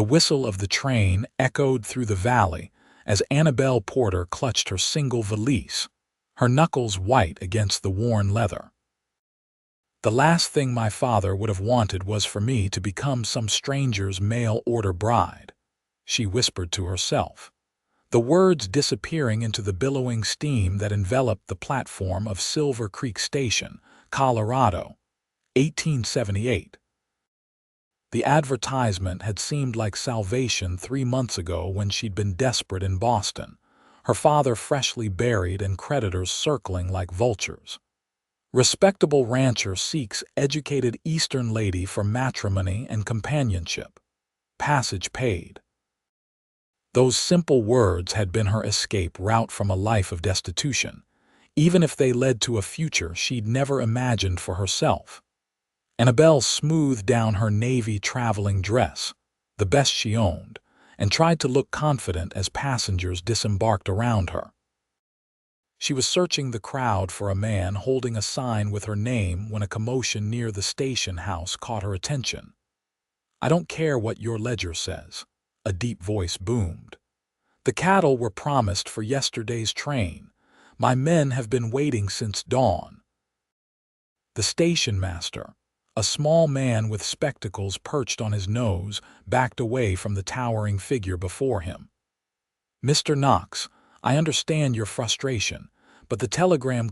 The whistle of the train echoed through the valley as Annabelle Porter clutched her single valise, her knuckles white against the worn leather. The last thing my father would have wanted was for me to become some stranger's mail-order bride, she whispered to herself, the words disappearing into the billowing steam that enveloped the platform of Silver Creek Station, Colorado, 1878. The advertisement had seemed like salvation 3 months ago when she'd been desperate in Boston, her father freshly buried and creditors circling like vultures. Respectable rancher seeks educated Eastern lady for matrimony and companionship. Passage paid. Those simple words had been her escape route from a life of destitution, even if they led to a future she'd never imagined for herself. Annabelle smoothed down her navy traveling dress, the best she owned, and tried to look confident as passengers disembarked around her. She was searching the crowd for a man holding a sign with her name when a commotion near the station house caught her attention. "I don't care what your ledger says," a deep voice boomed. "The cattle were promised for yesterday's train. My men have been waiting since dawn." The station master, a small man with spectacles perched on his nose, backed away from the towering figure before him. "Mr. Knox, I understand your frustration, but the telegram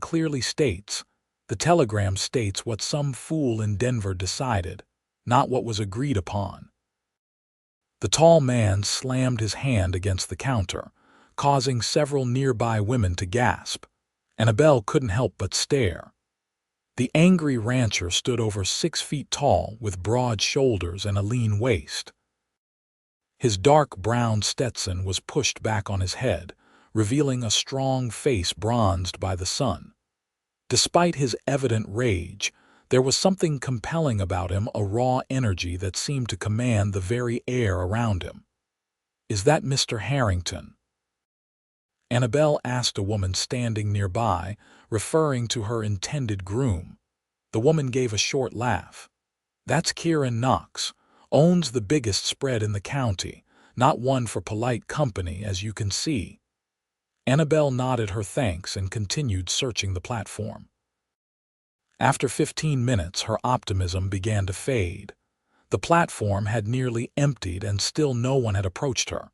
states what some fool in Denver decided, not what was agreed upon." The tall man slammed his hand against the counter, causing several nearby women to gasp. Annabelle couldn't help but stare. The angry rancher stood over 6 feet tall with broad shoulders and a lean waist. His dark brown Stetson was pushed back on his head, revealing a strong face bronzed by the sun. Despite his evident rage, there was something compelling about him, a raw energy that seemed to command the very air around him. "Is that Mr. Harrington?" Annabelle asked a woman standing nearby, referring to her intended groom. The woman gave a short laugh. "That's Kieran Knox, owns the biggest spread in the county, not one for polite company, as you can see." Annabelle nodded her thanks and continued searching the platform. After 15 minutes, her optimism began to fade. The platform had nearly emptied and still no one had approached her.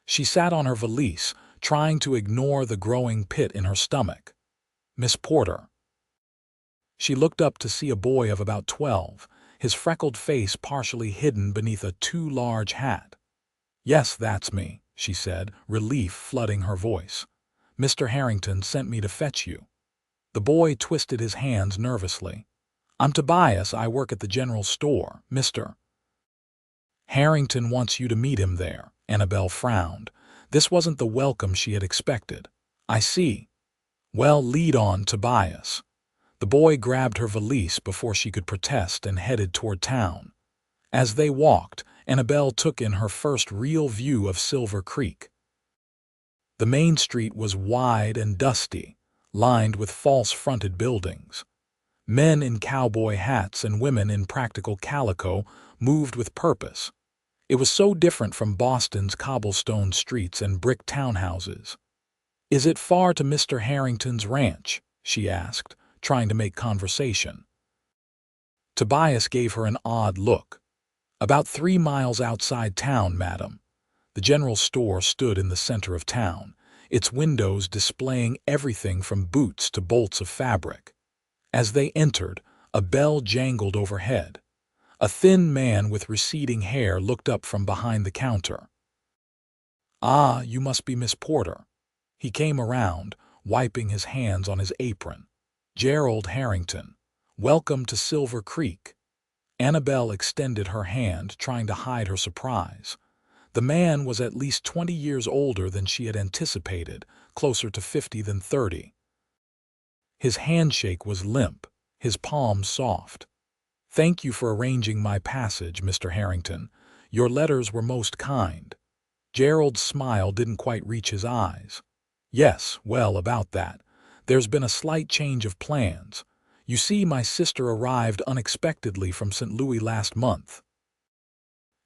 She sat on her valise, trying to ignore the growing pit in her stomach. "Miss Porter." She looked up to see a boy of about 12, his freckled face partially hidden beneath a too large hat. "Yes, that's me," she said, relief flooding her voice. "Mr. Harrington sent me to fetch you." The boy twisted his hands nervously. "I'm Tobias. I work at the general store. Mr. Harrington wants you to meet him there." Annabelle frowned. This wasn't the welcome she had expected. "I see. Well, lead on, Tobias." The boy grabbed her valise before she could protest and headed toward town. As they walked, Annabelle took in her first real view of Silver Creek. The main street was wide and dusty, lined with false-fronted buildings. Men in cowboy hats and women in practical calico moved with purpose. It was so different from Boston's cobblestone streets and brick townhouses. "Is it far to Mr. Harrington's ranch?" she asked, trying to make conversation. Tobias gave her an odd look. "About 3 miles outside town, madam." The general store stood in the center of town, its windows displaying everything from boots to bolts of fabric. As they entered, a bell jangled overhead. A thin man with receding hair looked up from behind the counter. "Ah, you must be Miss Porter." He came around, wiping his hands on his apron. "Gerald Harrington. Welcome to Silver Creek." Annabelle extended her hand, trying to hide her surprise. The man was at least 20 years older than she had anticipated, closer to 50 than 30. His handshake was limp, his palms soft. "Thank you for arranging my passage, Mr. Harrington. Your letters were most kind." Gerald's smile didn't quite reach his eyes. "Yes, well, about that. There's been a slight change of plans. You see, my sister arrived unexpectedly from St. Louis last month."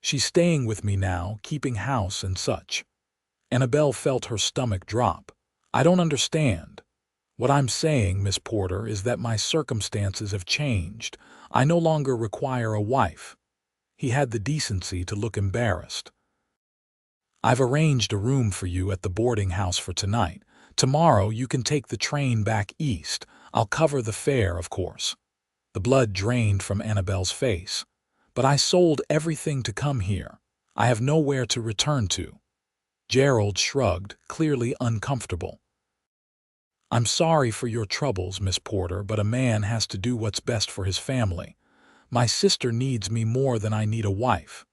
She's staying with me now, keeping house and such. Annabelle felt her stomach drop. I don't understand. What I'm saying, Miss Porter, is that my circumstances have changed. I no longer require a wife. He had the decency to look embarrassed. I've arranged a room for you at the boarding house for tonight. Tomorrow you can take the train back east. I'll cover the fare, of course. The blood drained from Annabelle's face. But I sold everything to come here. I have nowhere to return to. Gerald shrugged, clearly uncomfortable. I'm sorry for your troubles, Miss Porter, but a man has to do what's best for his family. My sister needs me more than I need a wife.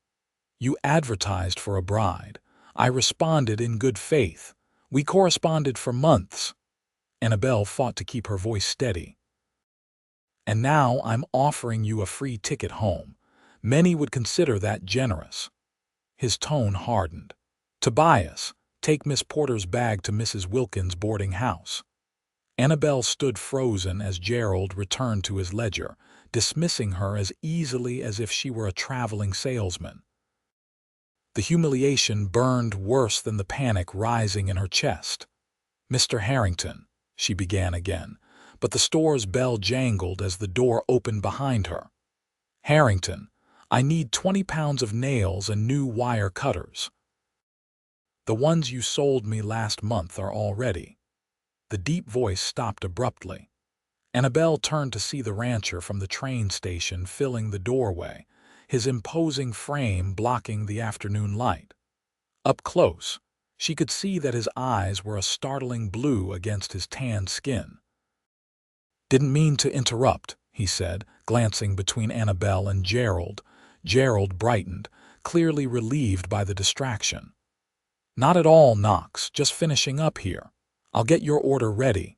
You advertised for a bride. I responded in good faith. We corresponded for months. Annabelle fought to keep her voice steady. And now I'm offering you a free ticket home. Many would consider that generous. His tone hardened. Tobias, take Miss Porter's bag to Mrs. Wilkins' boarding house. Annabelle stood frozen as Gerald returned to his ledger, dismissing her as easily as if she were a traveling salesman. The humiliation burned worse than the panic rising in her chest. Mr. Harrington, she began again, but the store's bell jangled as the door opened behind her. Harrington, I need 20 pounds of nails and new wire cutters. The ones you sold me last month are all ready. The deep voice stopped abruptly. Annabelle turned to see the rancher from the train station filling the doorway, his imposing frame blocking the afternoon light. Up close, she could see that his eyes were a startling blue against his tanned skin. Didn't mean to interrupt, he said, glancing between Annabelle and Gerald. Gerald brightened, clearly relieved by the distraction. Not at all, Knox, just finishing up here. I'll get your order ready.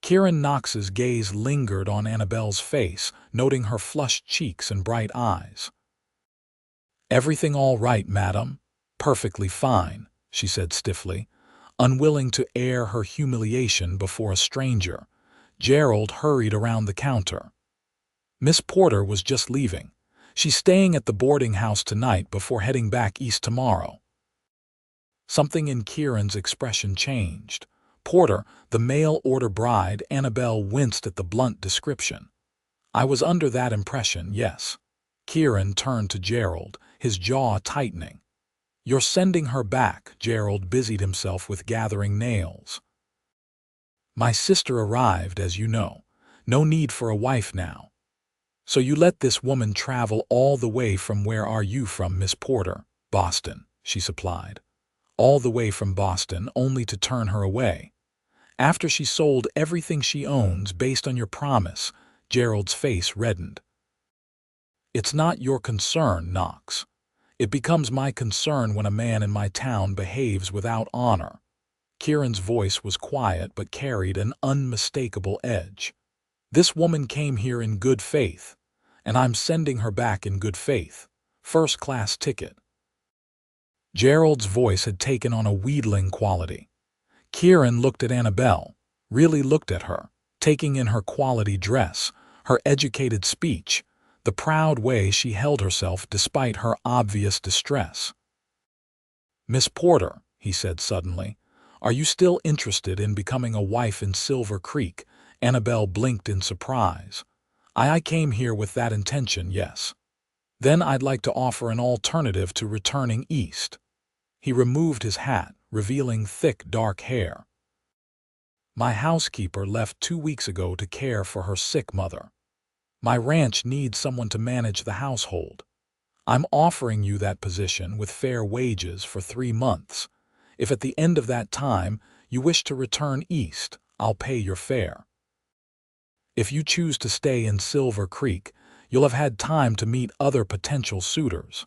Kieran Knox's gaze lingered on Annabelle's face, noting her flushed cheeks and bright eyes. Everything all right, madam? Perfectly fine, she said stiffly, unwilling to air her humiliation before a stranger. Gerald hurried around the counter. Miss Porter was just leaving. She's staying at the boarding house tonight before heading back east tomorrow. Something in Kieran's expression changed. Porter, the mail-order bride, Annabelle winced at the blunt description. I was under that impression, yes. Kieran turned to Gerald, his jaw tightening. You're sending her back, Gerald busied himself with gathering nails. My sister arrived, as you know. No need for a wife now. So you let this woman travel all the way from where are you from, Miss Porter? Boston, she supplied. All the way from Boston, only to turn her away. After she sold everything she owns based on your promise, Gerald's face reddened. It's not your concern, Knox. It becomes my concern when a man in my town behaves without honor. Kieran's voice was quiet but carried an unmistakable edge. This woman came here in good faith, and I'm sending her back in good faith. First-class ticket. Gerald's voice had taken on a wheedling quality. Kieran looked at Annabelle, really looked at her, taking in her quality dress, her educated speech, the proud way she held herself despite her obvious distress. Miss Porter, he said suddenly, are you still interested in becoming a wife in Silver Creek? Annabelle blinked in surprise. I came here with that intention, yes. Then I'd like to offer an alternative to returning east. He removed his hat, revealing thick, dark hair. My housekeeper left 2 weeks ago to care for her sick mother. My ranch needs someone to manage the household. I'm offering you that position with fair wages for 3 months. If at the end of that time you wish to return east, I'll pay your fare. If you choose to stay in Silver Creek, you'll have had time to meet other potential suitors.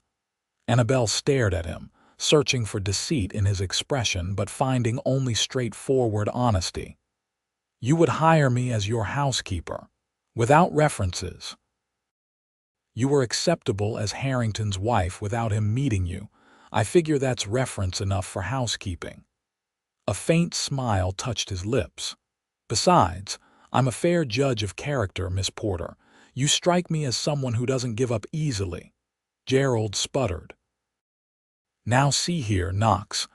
Annabelle stared at him, searching for deceit in his expression but finding only straightforward honesty. You would hire me as your housekeeper, without references. You were acceptable as Harrington's wife without him meeting you. I figure that's reference enough for housekeeping. A faint smile touched his lips. Besides, I'm a fair judge of character, Miss Porter. You strike me as someone who doesn't give up easily. Gerald sputtered. Now see here, Knox.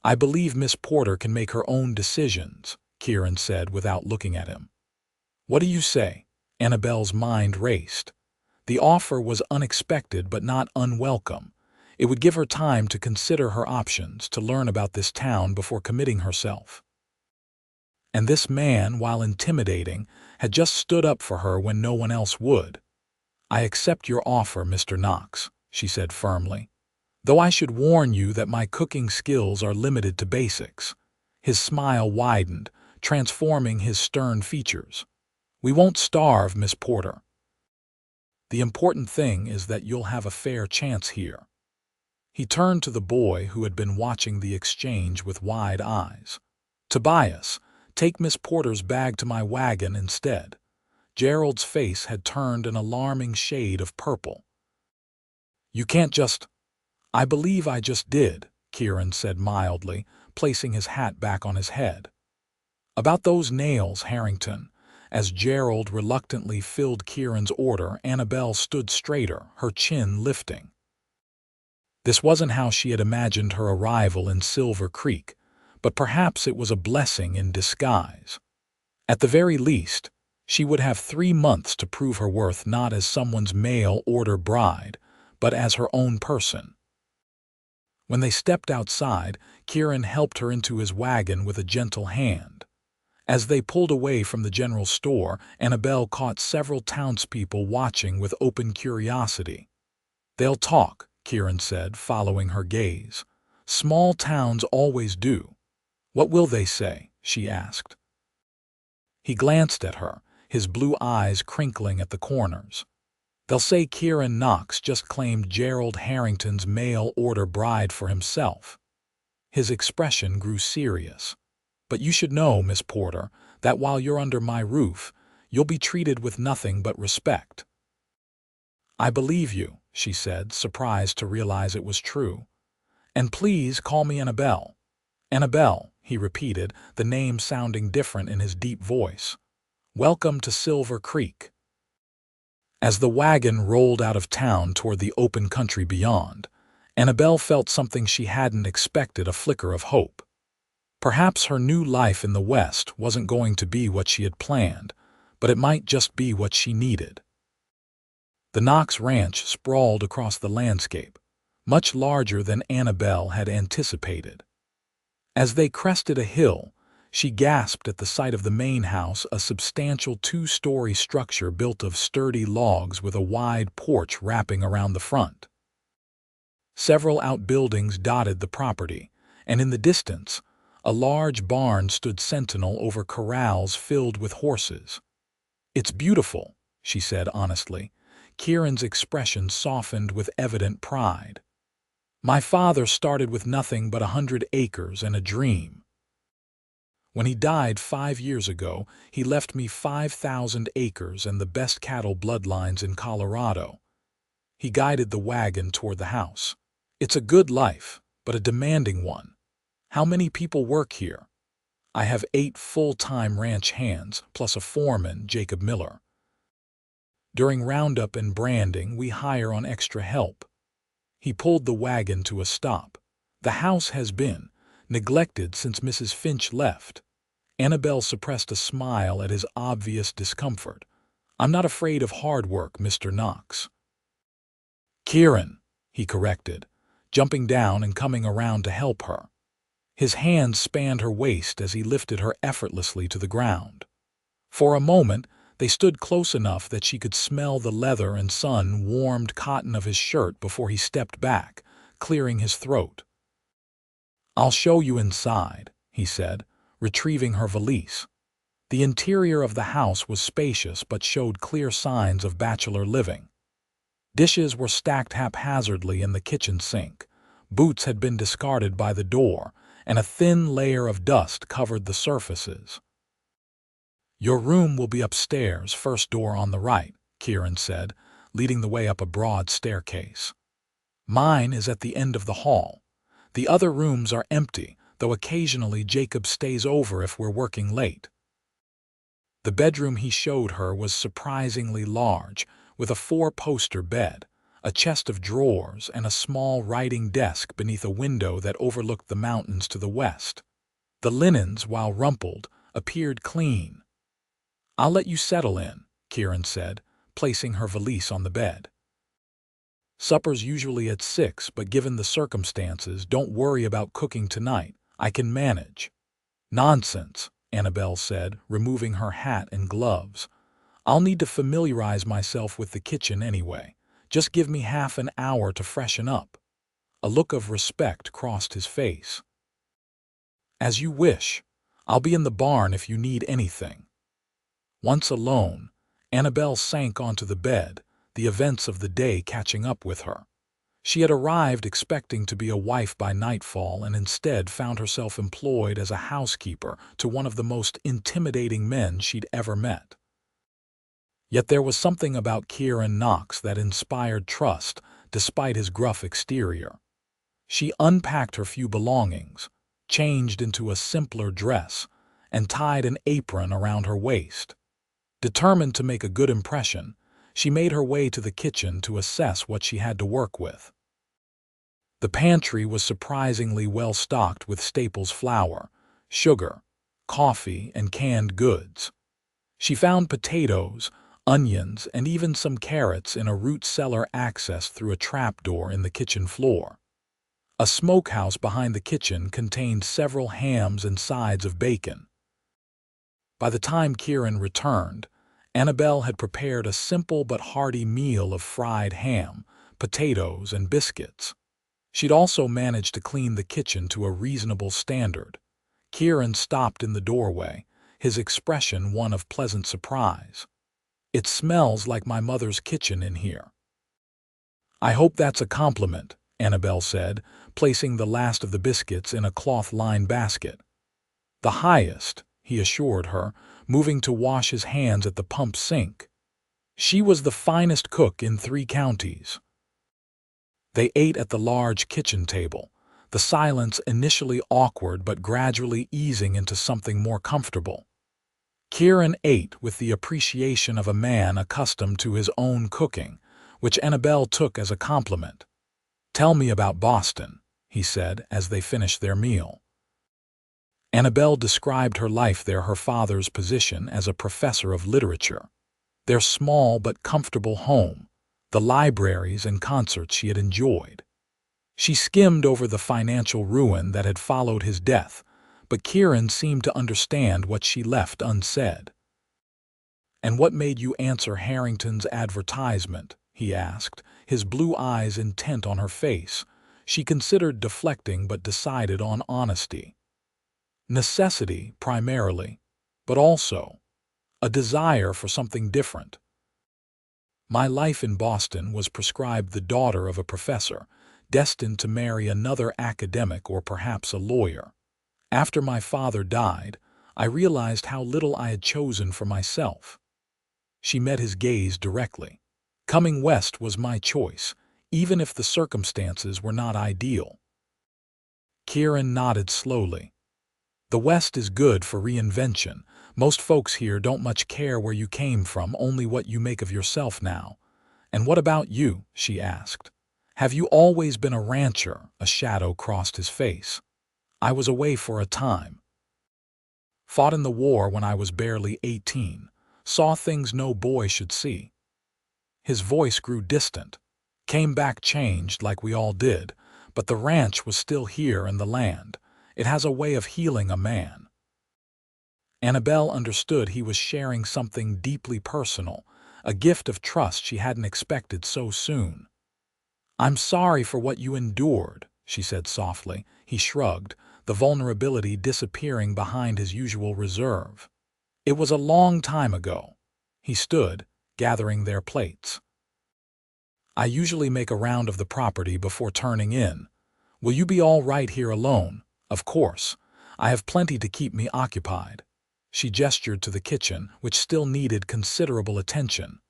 I believe Miss Porter can make her own decisions, Kieran said without looking at him. What do you say? Annabelle's mind raced. The offer was unexpected but not unwelcome. It would give her time to consider her options, to learn about this town before committing herself. And this man, while intimidating, had just stood up for her when no one else would. I accept your offer, Mr. Knox, she said firmly. Though I should warn you that my cooking skills are limited to basics. His smile widened, transforming his stern features. We won't starve, Miss Porter. The important thing is that you'll have a fair chance here. He turned to the boy who had been watching the exchange with wide eyes. Tobias, take Miss Porter's bag to my wagon instead. Gerald's face had turned an alarming shade of purple. You can't just— I believe I just did, Kieran said mildly, placing his hat back on his head. About those nails, Harrington. As Gerald reluctantly filled Kieran's order, Annabelle stood straighter, her chin lifting. This wasn't how she had imagined her arrival in Silver Creek, but perhaps it was a blessing in disguise. At the very least, she would have 3 months to prove her worth not as someone's mail-order bride, but as her own person. When they stepped outside, Kieran helped her into his wagon with a gentle hand. As they pulled away from the general store, Annabelle caught several townspeople watching with open curiosity. They'll talk, Kieran said, following her gaze. Small towns always do. What will they say? She asked. He glanced at her, his blue eyes crinkling at the corners. They'll say Kieran Knox just claimed Gerald Harrington's mail-order bride for himself. His expression grew serious. But you should know, Miss Porter, that while you're under my roof, you'll be treated with nothing but respect. I believe you, she said, surprised to realize it was true. And please call me Annabelle. Annabelle, he repeated, the name sounding different in his deep voice. Welcome to Silver Creek. As the wagon rolled out of town toward the open country beyond, Annabelle felt something she hadn't expected, a flicker of hope. Perhaps her new life in the West wasn't going to be what she had planned, but it might just be what she needed. The Knox Ranch sprawled across the landscape, much larger than Annabelle had anticipated. As they crested a hill, she gasped at the sight of the main house, a substantial 2-story structure built of sturdy logs with a wide porch wrapping around the front. Several outbuildings dotted the property, and in the distance, a large barn stood sentinel over corrals filled with horses. It's beautiful, she said honestly. Kieran's expression softened with evident pride. My father started with nothing but 100 acres and a dream. When he died 5 years ago, he left me 5,000 acres and the best cattle bloodlines in Colorado. He guided the wagon toward the house. It's a good life, but a demanding one. How many people work here? I have 8 full-time ranch hands, plus a foreman, Jacob Miller. During roundup and branding, we hire on extra help. He pulled the wagon to a stop. The house has been neglected since Mrs. Finch left. Annabelle suppressed a smile at his obvious discomfort. I'm not afraid of hard work, Mr. Knox. Kieran, he corrected, jumping down and coming around to help her. His hands spanned her waist as he lifted her effortlessly to the ground. For a moment, they stood close enough that she could smell the leather and sun-warmed cotton of his shirt before he stepped back, clearing his throat. I'll show you inside, he said, retrieving her valise. The interior of the house was spacious but showed clear signs of bachelor living. Dishes were stacked haphazardly in the kitchen sink. Boots had been discarded by the door, and a thin layer of dust covered the surfaces. Your room will be upstairs, first door on the right, Kieran said, leading the way up a broad staircase. Mine is at the end of the hall. The other rooms are empty, though occasionally Jacob stays over if we're working late. The bedroom he showed her was surprisingly large, with a 4-poster bed, a chest of drawers, and a small writing desk beneath a window that overlooked the mountains to the west. The linens, while rumpled, appeared clean. "I'll let you settle in," Kieran said, placing her valise on the bed. "Supper's usually at 6, but given the circumstances, don't worry about cooking tonight. I can manage." "Nonsense," Annabelle said, removing her hat and gloves. "I'll need to familiarize myself with the kitchen anyway. Just give me half an hour to freshen up." A look of respect crossed his face. "As you wish. I'll be in the barn if you need anything." Once alone, Annabelle sank onto the bed, the events of the day catching up with her. She had arrived expecting to be a wife by nightfall and instead found herself employed as a housekeeper to one of the most intimidating men she'd ever met. Yet there was something about Kieran Knox that inspired trust, despite his gruff exterior. She unpacked her few belongings, changed into a simpler dress, and tied an apron around her waist. Determined to make a good impression, she made her way to the kitchen to assess what she had to work with. The pantry was surprisingly well stocked with staples: flour, sugar, coffee, and canned goods. She found potatoes, onions, and even some carrots in a root cellar accessed through a trapdoor in the kitchen floor. A smokehouse behind the kitchen contained several hams and sides of bacon. By the time Kieran returned, Annabelle had prepared a simple but hearty meal of fried ham, potatoes, and biscuits. She'd also managed to clean the kitchen to a reasonable standard. Kieran stopped in the doorway, his expression one of pleasant surprise. "It smells like my mother's kitchen in here." "I hope that's a compliment," Annabelle said, placing the last of the biscuits in a cloth-lined basket. "The highest," he assured her, moving to wash his hands at the pump sink. She was the finest cook in 3 counties. They ate at the large kitchen table, the silence initially awkward but gradually easing into something more comfortable. Kieran ate with the appreciation of a man accustomed to his own cooking, which Annabelle took as a compliment. "Tell me about Boston," he said as they finished their meal. Annabelle described her life there, her father's position as a professor of literature, their small but comfortable home, the libraries and concerts she had enjoyed. She skimmed over the financial ruin that had followed his death, but Kieran seemed to understand what she left unsaid. "And what made you answer Harrington's advertisement?" he asked, his blue eyes intent on her face. She considered deflecting but decided on honesty. "Necessity, primarily, but also a desire for something different. My life in Boston was prescribed the daughter of a professor, destined to marry another academic or perhaps a lawyer. After my father died, I realized how little I had chosen for myself." She met his gaze directly. "Coming west was my choice, even if the circumstances were not ideal." Kieran nodded slowly. "The West is good for reinvention. Most folks here don't much care where you came from, only what you make of yourself now." "And what about you?" she asked. "Have you always been a rancher?" A shadow crossed his face. "I was away for a time. Fought in the war when I was barely 18. Saw things no boy should see." His voice grew distant. "Came back changed like we all did, but the ranch was still here and the land. It has a way of healing a man." Annabelle understood he was sharing something deeply personal, a gift of trust she hadn't expected so soon. "I'm sorry for what you endured," she said softly. He shrugged, the vulnerability disappearing behind his usual reserve. "It was a long time ago." He stood, gathering their plates. "I usually make a round of the property before turning in. Will you be all right here alone? Of course. I have plenty to keep me occupied." She gestured to the kitchen, which still needed considerable attention.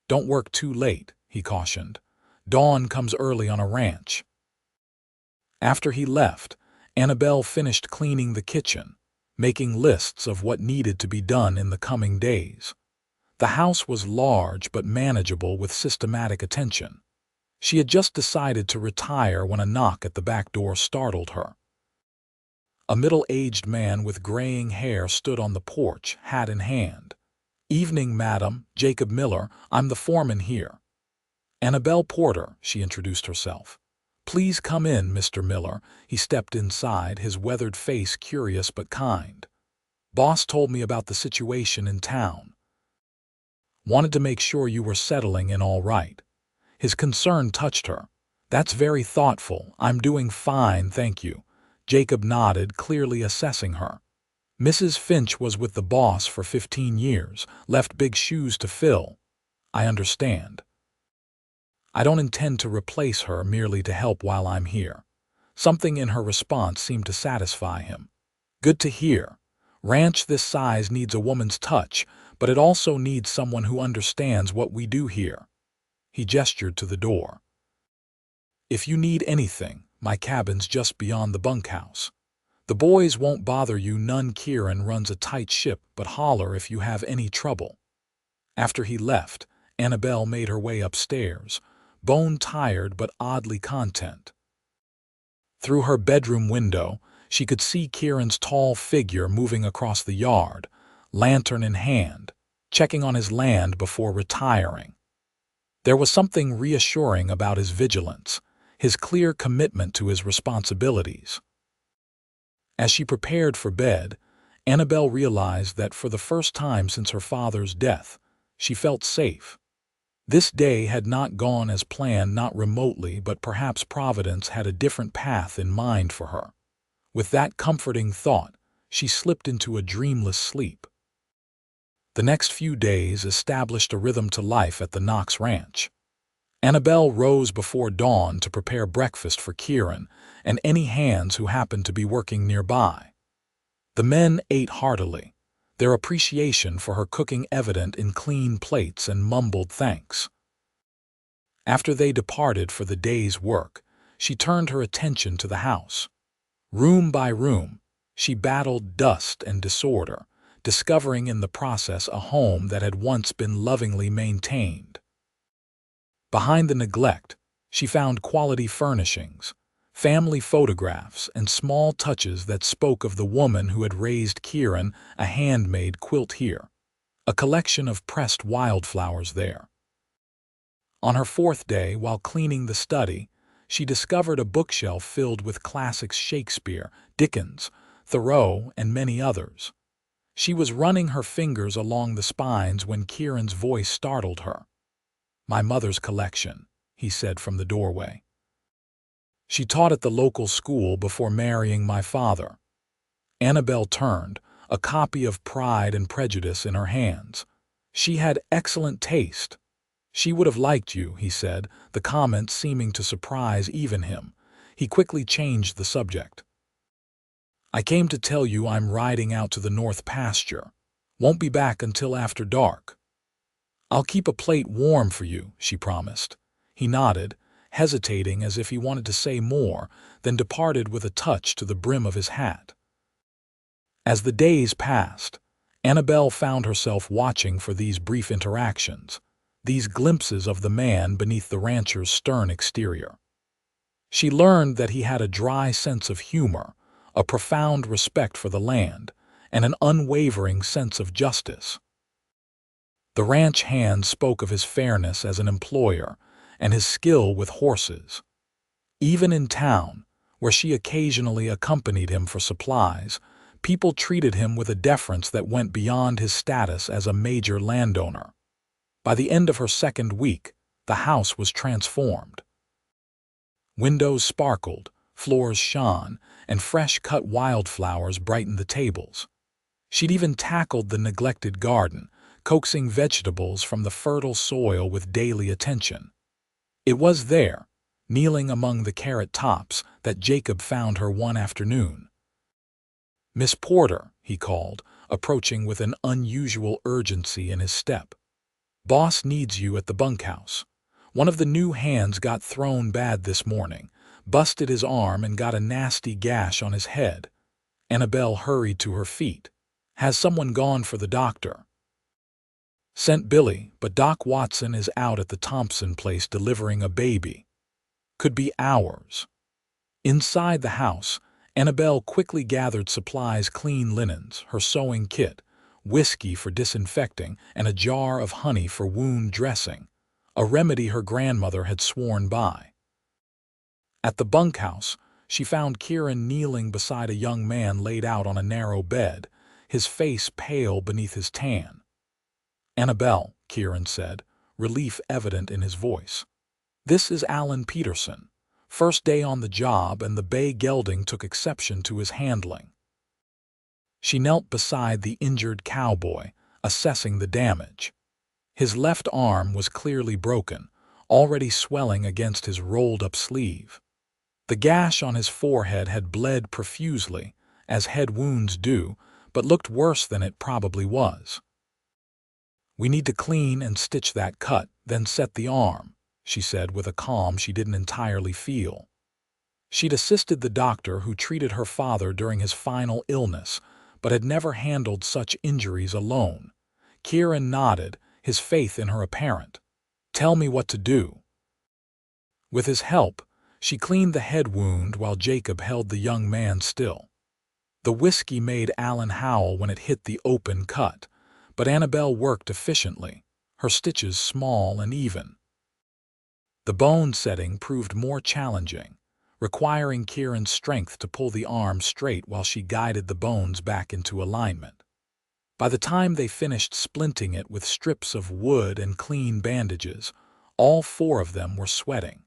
"Don't work too late," he cautioned. "Dawn comes early on a ranch." After he left, Annabelle finished cleaning the kitchen, making lists of what needed to be done in the coming days. The house was large but manageable with systematic attention. She had just decided to retire when a knock at the back door startled her. A middle-aged man with graying hair stood on the porch, hat in hand. "Evening, madam. Jacob Miller. I'm the foreman here." "Annabelle Porter," she introduced herself. "Please come in, Mr. Miller." He stepped inside, his weathered face curious but kind. "Boss told me about the situation in town. Wanted to make sure you were settling in all right." His concern touched her. "That's very thoughtful. I'm doing fine, thank you." Jacob nodded, clearly assessing her. "Mrs. Finch was with the boss for 15 years, left big shoes to fill." "I understand. I don't intend to replace her merely to help while I'm here." Something in her response seemed to satisfy him. "Good to hear. Ranch this size needs a woman's touch, but it also needs someone who understands what we do here." He gestured to the door. "If you need anything, my cabin's just beyond the bunkhouse. The boys won't bother you none. Kieran runs a tight ship, but holler if you have any trouble." After he left, Annabelle made her way upstairs, bone-tired but oddly content. Through her bedroom window, she could see Kieran's tall figure moving across the yard, lantern in hand, checking on his land before retiring. There was something reassuring about his vigilance, his clear commitment to his responsibilities. As she prepared for bed, Annabelle realized that for the first time since her father's death, she felt safe. This day had not gone as planned, not remotely, but perhaps Providence had a different path in mind for her. With that comforting thought, she slipped into a dreamless sleep. The next few days established a rhythm to life at the Knox Ranch. Annabelle rose before dawn to prepare breakfast for Kieran and any hands who happened to be working nearby. The men ate heartily, their appreciation for her cooking evident in clean plates and mumbled thanks. After they departed for the day's work, she turned her attention to the house. Room by room, she battled dust and disorder, discovering in the process a home that had once been lovingly maintained. Behind the neglect, she found quality furnishings, family photographs, and small touches that spoke of the woman who had raised Kieran, a handmade quilt here, a collection of pressed wildflowers there. On her fourth day, while cleaning the study, she discovered a bookshelf filled with classics: Shakespeare, Dickens, Thoreau, and many others. She was running her fingers along the spines when Kieran's voice startled her. "My mother's collection," he said from the doorway. "She taught at the local school before marrying my father." Annabelle turned, a copy of Pride and Prejudice in her hands. "She had excellent taste." "She would have liked you," he said, the comment seeming to surprise even him. He quickly changed the subject. "I came to tell you I'm riding out to the north pasture. Won't be back until after dark." "I'll keep a plate warm for you," she promised. He nodded, hesitating as if he wanted to say more, then departed with a touch to the brim of his hat. As the days passed, Annabelle found herself watching for these brief interactions, these glimpses of the man beneath the rancher's stern exterior. She learned that he had a dry sense of humor, a profound respect for the land, and an unwavering sense of justice. The ranch hand spoke of his fairness as an employer and his skill with horses. Even in town, where she occasionally accompanied him for supplies, people treated him with a deference that went beyond his status as a major landowner. By the end of her second week, the house was transformed. Windows sparkled, floors shone, and fresh-cut wildflowers brightened the tables. She'd even tackled the neglected garden, coaxing vegetables from the fertile soil with daily attention. It was there, kneeling among the carrot tops, that Jacob found her one afternoon. "Miss Porter," he called, approaching with an unusual urgency in his step. "Boss needs you at the bunkhouse. One of the new hands got thrown bad this morning, busted his arm and got a nasty gash on his head." Annabelle hurried to her feet. "Has someone gone for the doctor?" "Sent Billy, but Doc Watson is out at the Thompson place delivering a baby." Could be hours. Inside the house, Annabelle quickly gathered supplies: clean linens, her sewing kit, whiskey for disinfecting, and a jar of honey for wound dressing, a remedy her grandmother had sworn by. At the bunkhouse, she found Kieran kneeling beside a young man laid out on a narrow bed, his face pale beneath his tan. "Annabelle," Kieran said, relief evident in his voice. "This is Alan Peterson. First day on the job, and the Bay gelding took exception to his handling." She knelt beside the injured cowboy, assessing the damage. His left arm was clearly broken, already swelling against his rolled-up sleeve. The gash on his forehead had bled profusely, as head wounds do, but looked worse than it probably was. "We need to clean and stitch that cut, then set the arm," she said with a calm she didn't entirely feel. She'd assisted the doctor who treated her father during his final illness, but had never handled such injuries alone. Kieran nodded, his faith in her apparent. "Tell me what to do." With his help, she cleaned the head wound while Jacob held the young man still. The whiskey made Alan howl when it hit the open cut, but Annabelle worked efficiently, her stitches small and even. The bone setting proved more challenging, requiring Kieran's strength to pull the arm straight while she guided the bones back into alignment. By the time they finished splinting it with strips of wood and clean bandages, all four of them were sweating.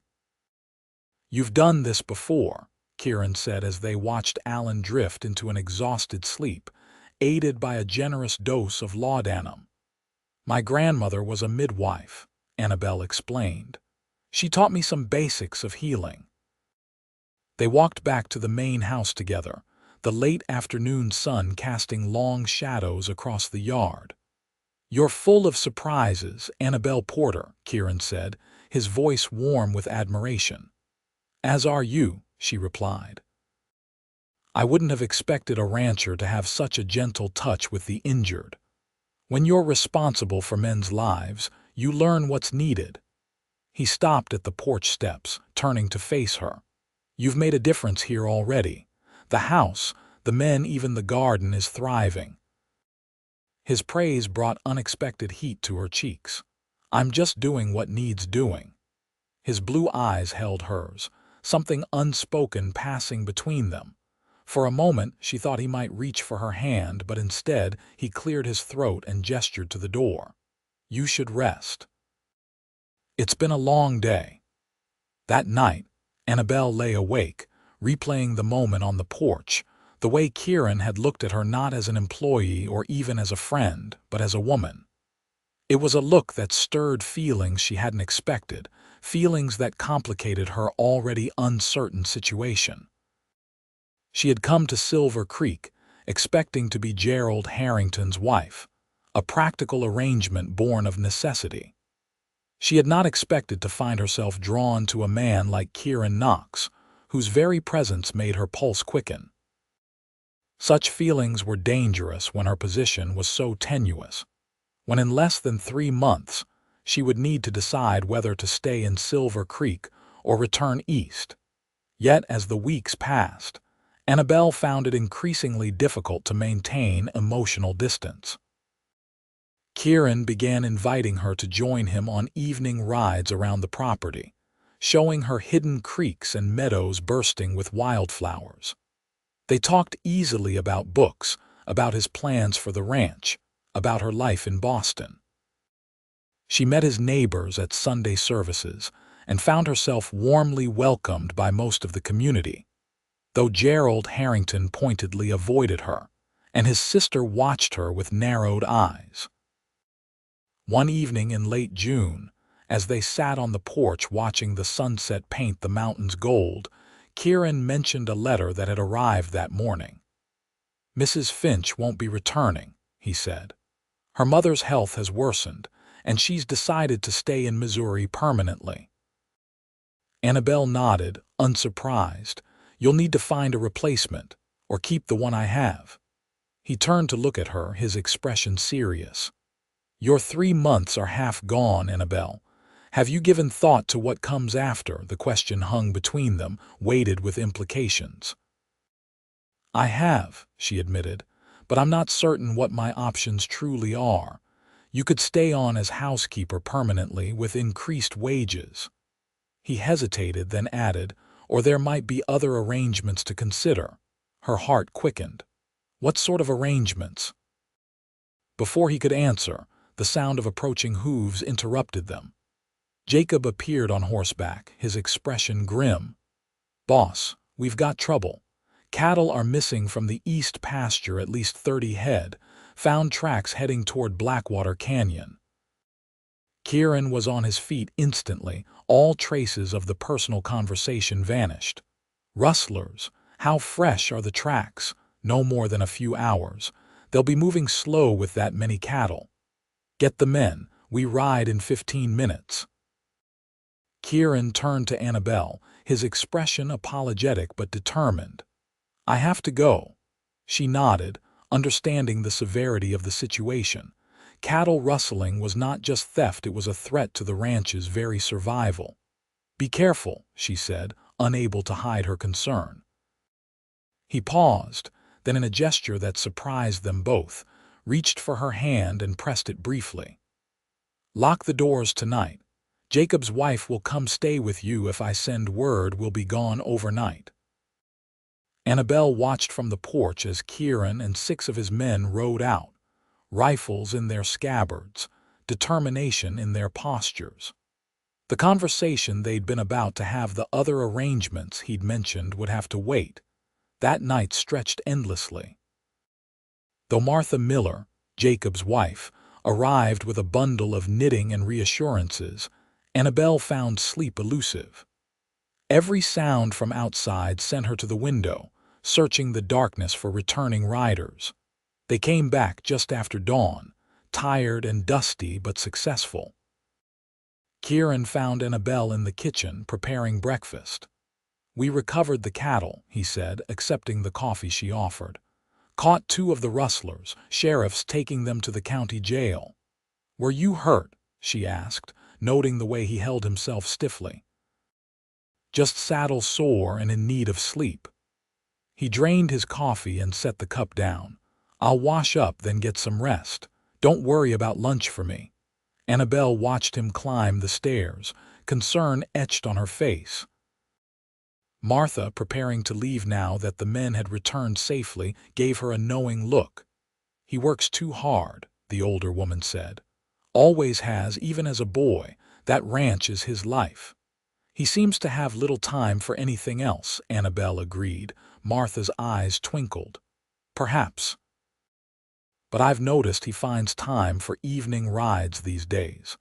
"You've done this before," Kieran said as they watched Alan drift into an exhausted sleep, aided by a generous dose of laudanum. "My grandmother was a midwife," Annabelle explained. "She taught me some basics of healing." They walked back to the main house together, the late afternoon sun casting long shadows across the yard. "You're full of surprises, Annabelle Porter," Kieran said, his voice warm with admiration. "As are you," she replied. "I wouldn't have expected a rancher to have such a gentle touch with the injured. When you're responsible for men's lives, you learn what's needed." He stopped at the porch steps, turning to face her. "You've made a difference here already. The house, the men, even the garden is thriving." His praise brought unexpected heat to her cheeks. "I'm just doing what needs doing." His blue eyes held hers, something unspoken passing between them. For a moment she thought he might reach for her hand, but instead he cleared his throat and gestured to the door. "You should rest. It's been a long day." That night, Annabelle lay awake, replaying the moment on the porch, the way Kieran had looked at her not as an employee or even as a friend, but as a woman. It was a look that stirred feelings she hadn't expected, feelings that complicated her already uncertain situation. She had come to Silver Creek, expecting to be Gerald Harrington's wife, a practical arrangement born of necessity. She had not expected to find herself drawn to a man like Kieran Knox, whose very presence made her pulse quicken. Such feelings were dangerous when her position was so tenuous, when in less than 3 months she would need to decide whether to stay in Silver Creek or return east. Yet as the weeks passed, Annabelle found it increasingly difficult to maintain emotional distance. Kieran began inviting her to join him on evening rides around the property, showing her hidden creeks and meadows bursting with wildflowers. They talked easily about books, about his plans for the ranch, about her life in Boston. She met his neighbors at Sunday services and found herself warmly welcomed by most of the community, though Gerald Harrington pointedly avoided her, and his sister watched her with narrowed eyes. One evening in late June, as they sat on the porch watching the sunset paint the mountains gold, Kieran mentioned a letter that had arrived that morning. "Mrs. Finch won't be returning," he said. "Her mother's health has worsened, and she's decided to stay in Missouri permanently." Annabelle nodded, unsurprised. "You'll need to find a replacement, or keep the one I have." He turned to look at her, his expression serious. "Your 3 months are half gone, Annabelle. Have you given thought to what comes after? The question hung between them, weighted with implications. I have, she admitted, but I'm not certain what my options truly are. You could stay on as housekeeper permanently with increased wages. He hesitated, then added, or there might be other arrangements to consider. Her heart quickened. What sort of arrangements? Before he could answer, the sound of approaching hooves interrupted them. Jacob appeared on horseback, his expression grim. Boss, we've got trouble. Cattle are missing from the east pasture, at least 30 head, found tracks heading toward Blackwater Canyon. Kieran was on his feet instantly. All traces of the personal conversation vanished. Rustlers, how fresh are the tracks? No more than a few hours. They'll be moving slow with that many cattle. Get the men. We ride in 15 minutes. Kieran turned to Annabelle, his expression apologetic but determined. I have to go. She nodded, understanding the severity of the situation. Cattle rustling was not just theft, it was a threat to the ranch's very survival. Be careful, she said, unable to hide her concern. He paused, then in a gesture that surprised them both, reached for her hand and pressed it briefly. Lock the doors tonight. Jacob's wife will come stay with you. If I send word, we'll be gone overnight. Annabelle watched from the porch as Kieran and 6 of his men rode out, rifles in their scabbards, determination in their postures. The conversation they'd been about to have, the other arrangements he'd mentioned, would have to wait. That night stretched endlessly. Though Martha Miller, Jacob's wife, arrived with a bundle of knitting and reassurances, Annabelle found sleep elusive. Every sound from outside sent her to the window, searching the darkness for returning riders. They came back just after dawn, tired and dusty but successful. Kieran found Annabelle in the kitchen preparing breakfast. We recovered the cattle, he said, accepting the coffee she offered. Caught 2 of the rustlers, sheriffs taking them to the county jail. Were you hurt? She asked, noting the way he held himself stiffly. Just saddle sore and in need of sleep. He drained his coffee and set the cup down. I'll wash up, then get some rest. Don't worry about lunch for me. Annabelle watched him climb the stairs, concern etched on her face. Martha, preparing to leave now that the men had returned safely, gave her a knowing look. He works too hard, the older woman said. Always has, even as a boy. That ranch is his life. He seems to have little time for anything else, Annabelle agreed. Martha's eyes twinkled. Perhaps. But I've noticed he finds time for evening rides these days.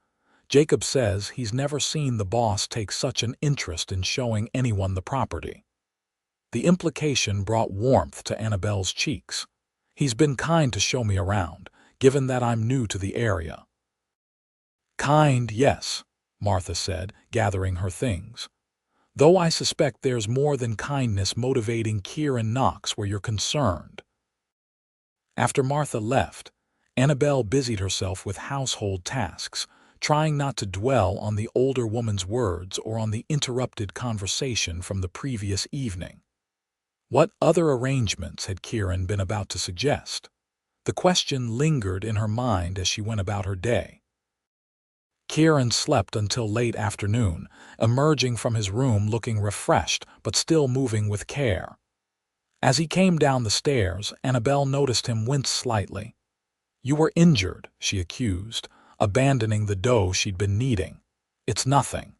Jacob says he's never seen the boss take such an interest in showing anyone the property. The implication brought warmth to Annabelle's cheeks. He's been kind to show me around, given that I'm new to the area. Kind, yes, Martha said, gathering her things. Though I suspect there's more than kindness motivating Kieran Knox where you're concerned. After Martha left, Annabelle busied herself with household tasks, trying not to dwell on the older woman's words or on the interrupted conversation from the previous evening. What other arrangements had Kieran been about to suggest? The question lingered in her mind as she went about her day. Kieran slept until late afternoon, emerging from his room looking refreshed but still moving with care. As he came down the stairs, Annabelle noticed him wince slightly. You were injured, she accused, abandoning the dough she'd been kneading. It's nothing.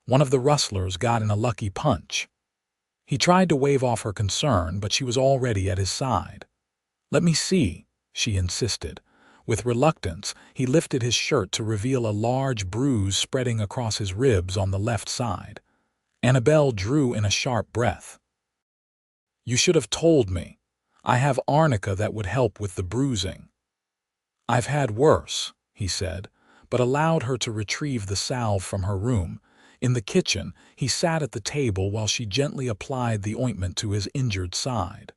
One of the rustlers got in a lucky punch. He tried to wave off her concern, but she was already at his side. Let me see, she insisted. With reluctance, he lifted his shirt to reveal a large bruise spreading across his ribs on the left side. Annabelle drew in a sharp breath. You should have told me. I have arnica that would help with the bruising. I've had worse, he said, but allowed her to retrieve the salve from her room. In the kitchen, he sat at the table while she gently applied the ointment to his injured side.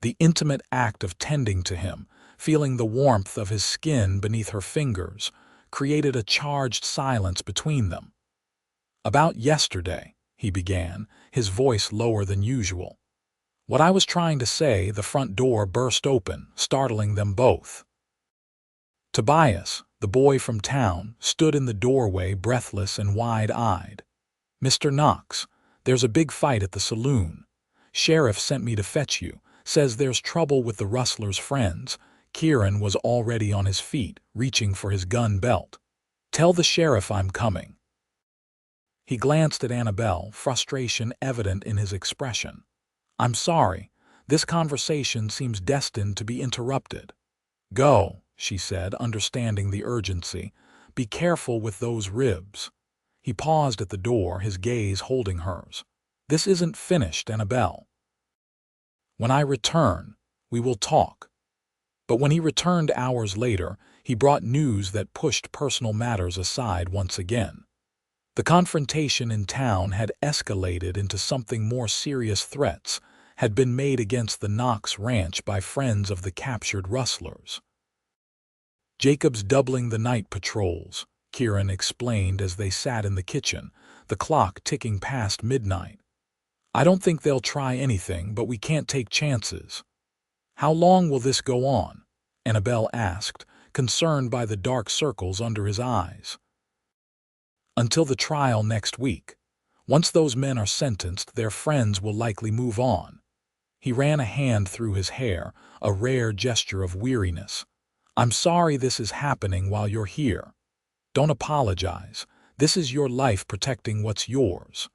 The intimate act of tending to him, feeling the warmth of his skin beneath her fingers, created a charged silence between them. "About yesterday," he began, his voice lower than usual. What I was trying to say, the front door burst open, startling them both. Tobias, the boy from town, stood in the doorway, breathless and wide-eyed. "Mr. Knox, there's a big fight at the saloon. Sheriff sent me to fetch you, says there's trouble with the rustler's friends." Kieran was already on his feet, reaching for his gun belt. "Tell the sheriff I'm coming." He glanced at Annabelle, frustration evident in his expression. "I'm sorry. This conversation seems destined to be interrupted." "Go," she said, understanding the urgency. "Be careful with those ribs." He paused at the door, his gaze holding hers. "This isn't finished, Annabelle. When I return, we will talk." But when he returned hours later, he brought news that pushed personal matters aside once again. The confrontation in town had escalated into something more serious. Threats had been made against the Knox ranch by friends of the captured rustlers. "Jacob's doubling the night patrols," Kieran explained as they sat in the kitchen, the clock ticking past midnight. "I don't think they'll try anything, but we can't take chances." "How long will this go on?" Annabelle asked, concerned by the dark circles under his eyes. "Until the trial next week. Once those men are sentenced, their friends will likely move on." He ran a hand through his hair, a rare gesture of weariness. "I'm sorry this is happening while you're here. Don't apologize. This is your life protecting what's yours."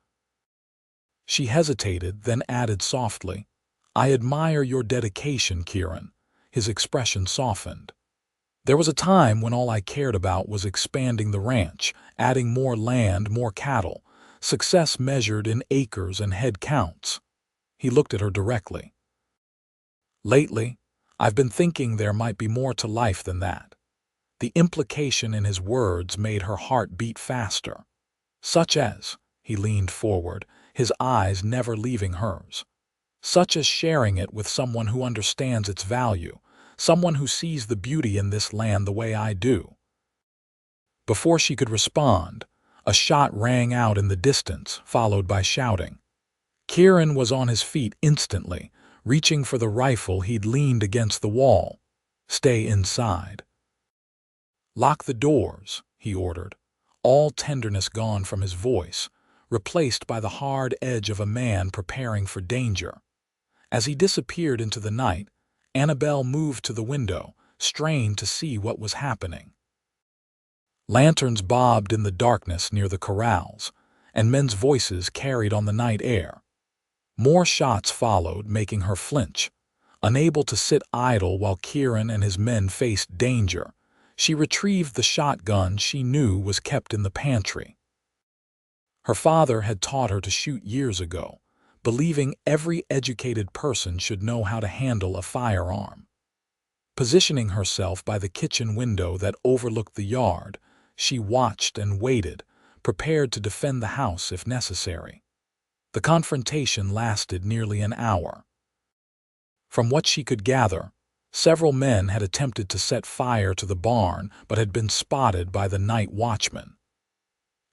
She hesitated, then added softly, "I admire your dedication, Kieran." His expression softened. "There was a time when all I cared about was expanding the ranch, adding more land, more cattle, success measured in acres and head counts." He looked at her directly. "Lately, I've been thinking there might be more to life than that." The implication in his words made her heart beat faster. "Such as," he leaned forward, his eyes never leaving hers. "Such as sharing it with someone who understands its value, someone who sees the beauty in this land the way I do." Before she could respond, a shot rang out in the distance, followed by shouting. Kieran was on his feet instantly, reaching for the rifle he'd leaned against the wall. "Stay inside." "Lock the doors," he ordered, all tenderness gone from his voice, replaced by the hard edge of a man preparing for danger. As he disappeared into the night, Annabelle moved to the window, strained to see what was happening. Lanterns bobbed in the darkness near the corrals, and men's voices carried on the night air. More shots followed, making her flinch. Unable to sit idle while Kieran and his men faced danger, she retrieved the shotgun she knew was kept in the pantry. Her father had taught her to shoot years ago, believing every educated person should know how to handle a firearm. Positioning herself by the kitchen window that overlooked the yard, she watched and waited, prepared to defend the house if necessary. The confrontation lasted nearly an hour. From what she could gather, several men had attempted to set fire to the barn but had been spotted by the night watchman.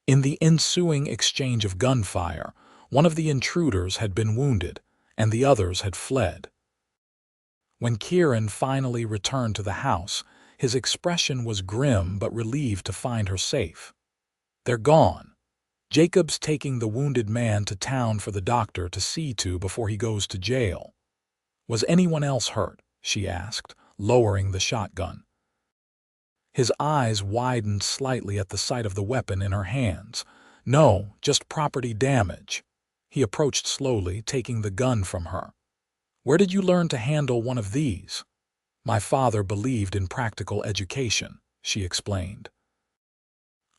In the ensuing exchange of gunfire, one of the intruders had been wounded, and the others had fled. When Kieran finally returned to the house, his expression was grim but relieved to find her safe. "They're gone. Jacob's taking the wounded man to town for the doctor to see to before he goes to jail." "Was anyone else hurt?" she asked, lowering the shotgun. His eyes widened slightly at the sight of the weapon in her hands. "No, just property damage." He approached slowly, taking the gun from her. "Where did you learn to handle one of these?" "My father believed in practical education," she explained.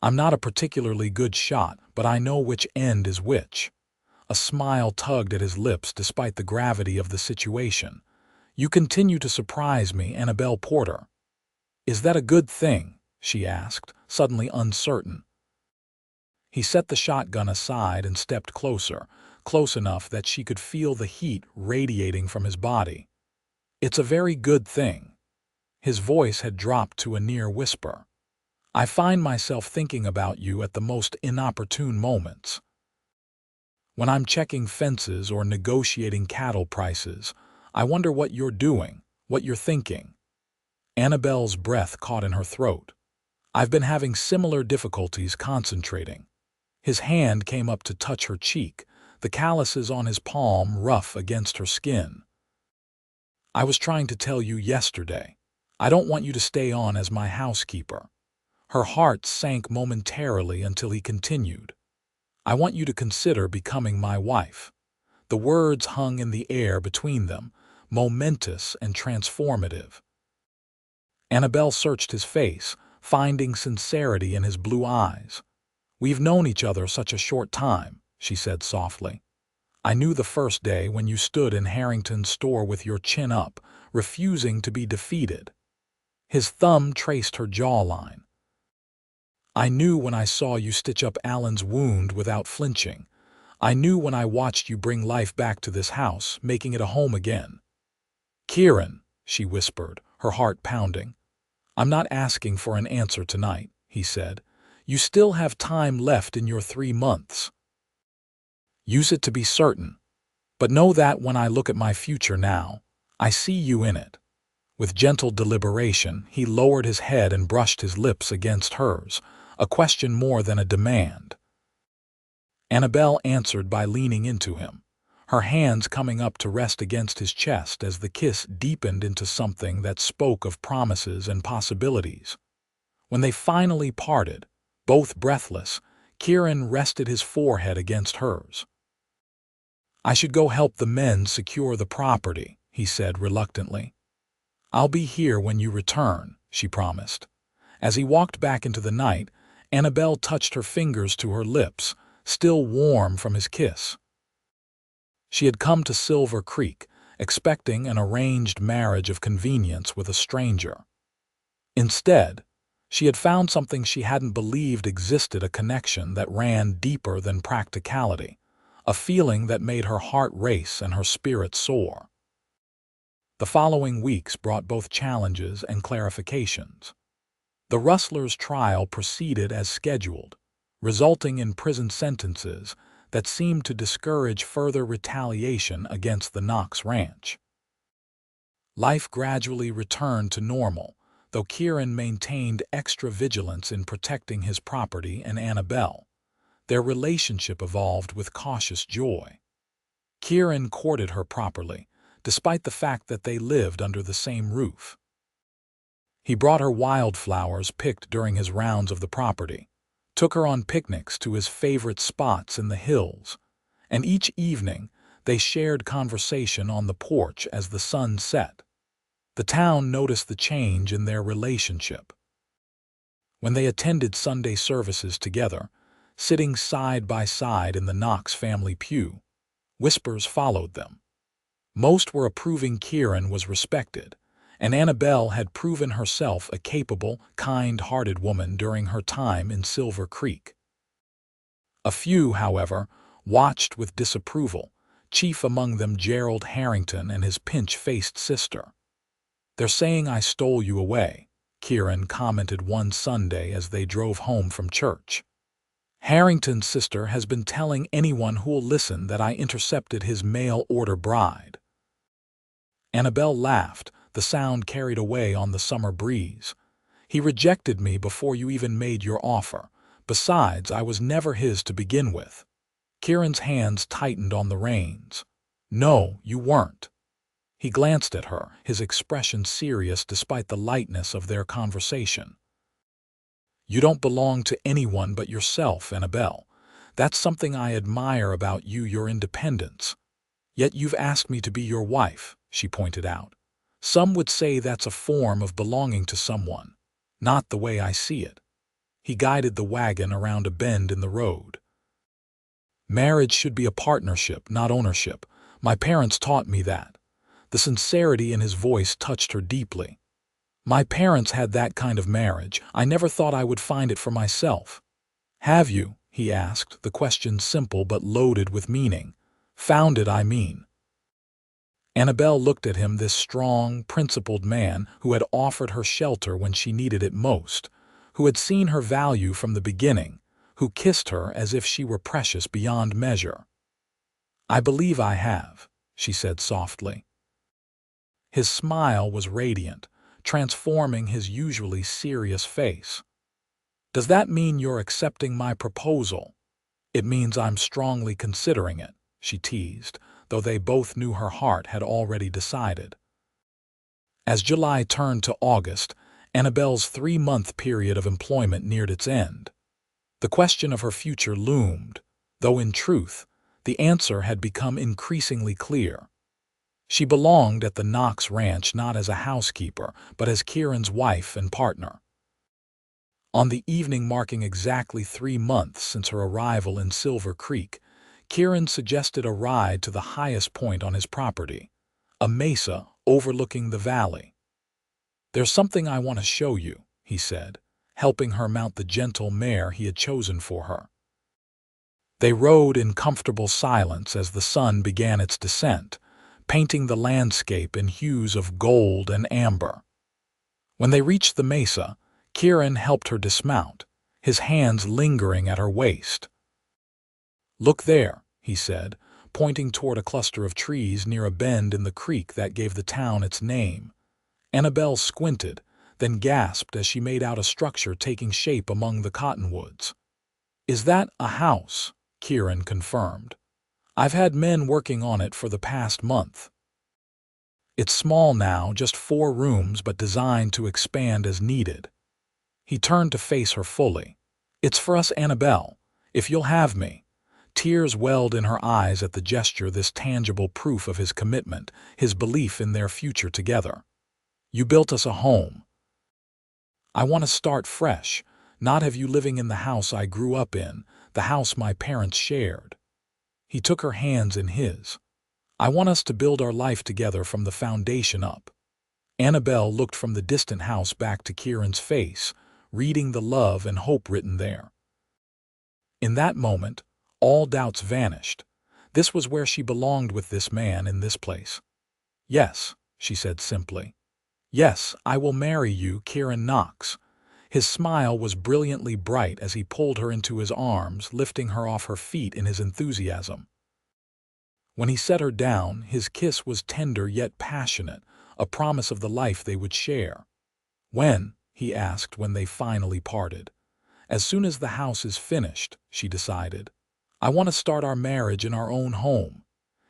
"I'm not a particularly good shot, but I know which end is which." A smile tugged at his lips despite the gravity of the situation. "You continue to surprise me, Annabelle Porter." "Is that a good thing?" she asked, suddenly uncertain. He set the shotgun aside and stepped closer, close enough that she could feel the heat radiating from his body. "It's a very good thing." His voice had dropped to a near whisper. I find myself thinking about you at the most inopportune moments. When I'm checking fences or negotiating cattle prices, I wonder what you're doing, what you're thinking." Annabelle's breath caught in her throat. "I've been having similar difficulties concentrating." His hand came up to touch her cheek, the calluses on his palm rough against her skin. "I was trying to tell you yesterday. I don't want you to stay on as my housekeeper." Her heart sank momentarily until he continued. "I want you to consider becoming my wife." The words hung in the air between them, momentous and transformative. Annabelle searched his face, finding sincerity in his blue eyes. "We've known each other such a short time," she said softly. "I knew the first day when you stood in Harrington's store with your chin up, refusing to be defeated." His thumb traced her jawline. "I knew when I saw you stitch up Alan's wound without flinching. I knew when I watched you bring life back to this house, making it a home again." "Kieran," she whispered, her heart pounding. "I'm not asking for an answer tonight," he said. "You still have time left in your 3 months. Use it to be certain. But know that when I look at my future now, I see you in it." With gentle deliberation, he lowered his head and brushed his lips against hers, a question more than a demand. Annabelle answered by leaning into him, her hands coming up to rest against his chest as the kiss deepened into something that spoke of promises and possibilities. When they finally parted, both breathless, Kieran rested his forehead against hers. "I should go help the men secure the property," he said reluctantly. "I'll be here when you return," she promised. As he walked back into the night, Annabelle touched her fingers to her lips, still warm from his kiss. She had come to Silver Creek, expecting an arranged marriage of convenience with a stranger. Instead, she had found something she hadn't believed existed, a connection that ran deeper than practicality, a feeling that made her heart race and her spirit soar. The following weeks brought both challenges and clarifications. The Rustlers' trial proceeded as scheduled, resulting in prison sentences that seemed to discourage further retaliation against the Knox Ranch. Life gradually returned to normal, though Kieran maintained extra vigilance in protecting his property and Annabelle. Their relationship evolved with cautious joy. Kieran courted her properly, despite the fact that they lived under the same roof. He brought her wildflowers picked during his rounds of the property, took her on picnics to his favorite spots in the hills, and each evening they shared conversation on the porch as the sun set. The town noticed the change in their relationship. When they attended Sunday services together, sitting side by side in the Knox family pew, whispers followed them. Most were approving Kieran was respected, and Annabelle had proven herself a capable, kind-hearted woman during her time in Silver Creek. A few, however, watched with disapproval, chief among them Gerald Harrington and his pinch-faced sister. "They're saying I stole you away," Kieran commented one Sunday as they drove home from church. "Harrington's sister has been telling anyone who'll listen that I intercepted his mail-order bride." Annabelle laughed, the sound carried away on the summer breeze. "He rejected me before you even made your offer. Besides, I was never his to begin with." Kieran's hands tightened on the reins. "No, you weren't." He glanced at her, his expression serious despite the lightness of their conversation. "You don't belong to anyone but yourself, Annabelle. That's something I admire about you, your independence. Yet you've asked me to be your wife," she pointed out. "Some would say that's a form of belonging to someone. Not the way I see it." He guided the wagon around a bend in the road. "Marriage should be a partnership, not ownership. My parents taught me that." The sincerity in his voice touched her deeply. "My parents had that kind of marriage. I never thought I would find it for myself." "Have you?" he asked, the question simple but loaded with meaning. "Found it, I mean." Annabelle looked at him, this strong, principled man who had offered her shelter when she needed it most, who had seen her value from the beginning, who kissed her as if she were precious beyond measure. "I believe I have," she said softly. His smile was radiant, transforming his usually serious face. "Does that mean you're accepting my proposal?" "It means I'm strongly considering it," she teased, though they both knew her heart had already decided. As July turned to August, Annabelle's 3-month period of employment neared its end. The question of her future loomed, though in truth, the answer had become increasingly clear. She belonged at the Knox Ranch not as a housekeeper, but as Kieran's wife and partner. On the evening marking exactly 3 months since her arrival in Silver Creek, Kieran suggested a ride to the highest point on his property, a mesa overlooking the valley. "There's something I want to show you," he said, helping her mount the gentle mare he had chosen for her. They rode in comfortable silence as the sun began its descent, painting the landscape in hues of gold and amber. When they reached the mesa, Kieran helped her dismount, his hands lingering at her waist. "Look there," he said, pointing toward a cluster of trees near a bend in the creek that gave the town its name. Annabelle squinted, then gasped as she made out a structure taking shape among the cottonwoods. "Is that a house?" Kieran confirmed. "I've had men working on it for the past month. It's small now, just 4 rooms, but designed to expand as needed." He turned to face her fully. "It's for us, Annabelle, if you'll have me." Tears welled in her eyes at the gesture, this tangible proof of his commitment, his belief in their future together. "You built us a home. I want to start fresh, not have you living in the house I grew up in, the house my parents shared." He took her hands in his. "I want us to build our life together from the foundation up." Annabelle looked from the distant house back to Kieran's face, reading the love and hope written there. In that moment, all doubts vanished. This was where she belonged with this man in this place. "Yes," she said simply. "Yes, I will marry you, Kieran Knox." His smile was brilliantly bright as he pulled her into his arms, lifting her off her feet in his enthusiasm. When he set her down, his kiss was tender yet passionate, a promise of the life they would share. "When?" he asked when they finally parted. "As soon as the house is finished," she decided. "I want to start our marriage in our own home."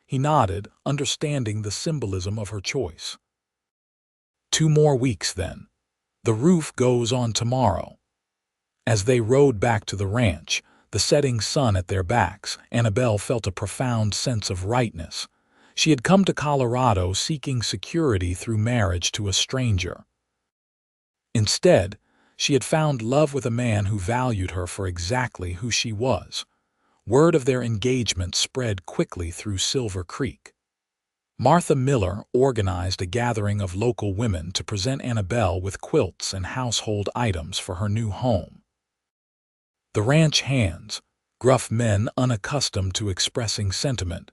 He nodded, understanding the symbolism of her choice. 2 more weeks, then. The roof goes on tomorrow." As they rode back to the ranch, the setting sun at their backs, Annabelle felt a profound sense of rightness. She had come to Colorado seeking security through marriage to a stranger. Instead, she had found love with a man who valued her for exactly who she was. Word of their engagement spread quickly through Silver Creek. Martha Miller organized a gathering of local women to present Annabelle with quilts and household items for her new home. The ranch hands, gruff men unaccustomed to expressing sentiment,